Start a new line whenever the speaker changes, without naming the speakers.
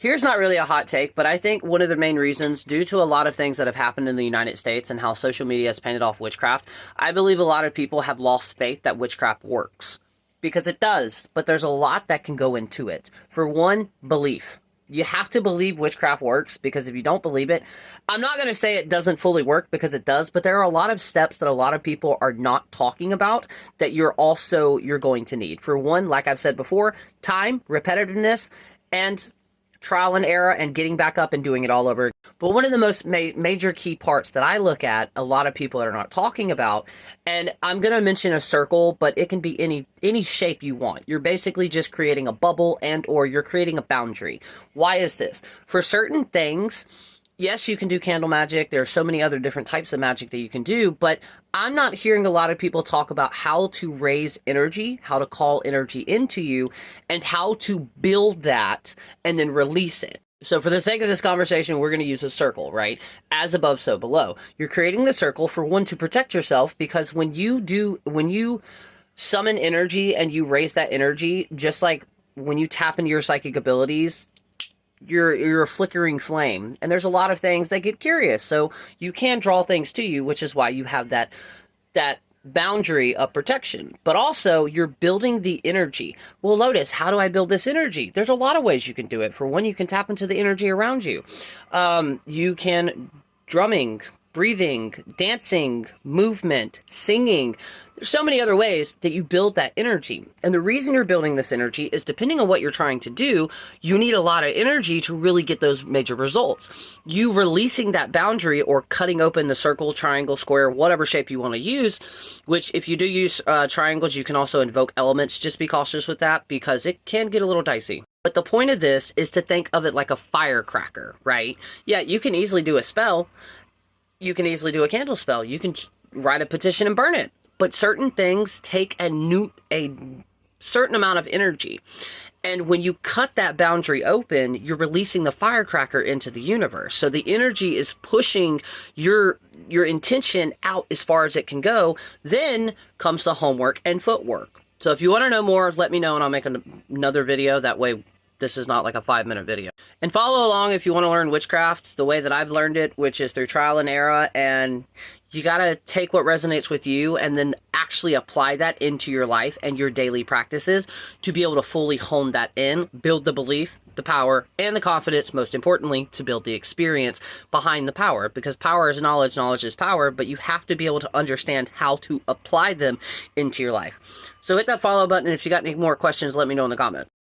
Here's not really a hot take, but I think one of the main reasons, due to a lot of things that have happened in the United States and how social media has painted off witchcraft, I believe a lot of people have lost faith that witchcraft works. Because it does, but there's a lot that can go into it. For one, belief. You have to believe witchcraft works, because if you don't believe it, I'm not going to say it doesn't fully work, because it does, but there are a lot of steps that a lot of people are not talking about that you're going to need. For one, like I've said before, time, repetitiveness, and trial and error, and getting back up and doing it all over. But one of the most major key parts that I look at, a lot of people are not talking about, and I'm going to mention a circle, but it can be any shape you want. You're basically just creating a bubble or you're creating a boundary. Why is this? For certain things, yes, you can do candle magic. There are so many other different types of magic that you can do, but I'm not hearing a lot of people talk about how to raise energy, how to call energy into you, and how to build that and then release it. So for the sake of this conversation, we're going to use a circle, right? As above, so below. You're creating the circle for one, to protect yourself, because when you summon energy and you raise that energy, just like when you tap into your psychic abilities, you're a flickering flame, and there's a lot of things that get curious, so you can draw things to you, which is why you have that boundary of protection. But also, you're building the energy. Well, Lotus, how do I build this energy? There's a lot of ways you can do it. For one, you can tap into the energy around you. You can drumming, breathing, dancing, movement, singing. There's so many other ways that you build that energy. And the reason you're building this energy is, depending on what you're trying to do, you need a lot of energy to really get those major results. You releasing that boundary, or cutting open the circle, triangle, square, whatever shape you want to use, which if you do use triangles, you can also invoke elements. Just be cautious with that, because it can get a little dicey. But the point of this is to think of it like a firecracker, right? Yeah, you can easily do a spell. You can easily do a candle spell. You can write a petition and burn it. But certain things take a certain amount of energy. And when you cut that boundary open, you're releasing the firecracker into the universe. So the energy is pushing your intention out as far as it can go. Then comes the homework and footwork. So if you want to know more, let me know and I'll make another video. That way, this is not like a 5-minute video. And follow along if you want to learn witchcraft the way that I've learned it, which is through trial and error. And you got to take what resonates with you and then actually apply that into your life and your daily practices to be able to fully hone that in, build the belief, the power, and the confidence, most importantly, to build the experience behind the power. Because power is knowledge, knowledge is power, but you have to be able to understand how to apply them into your life. So hit that follow button, and if you got any more questions, let me know in the comments.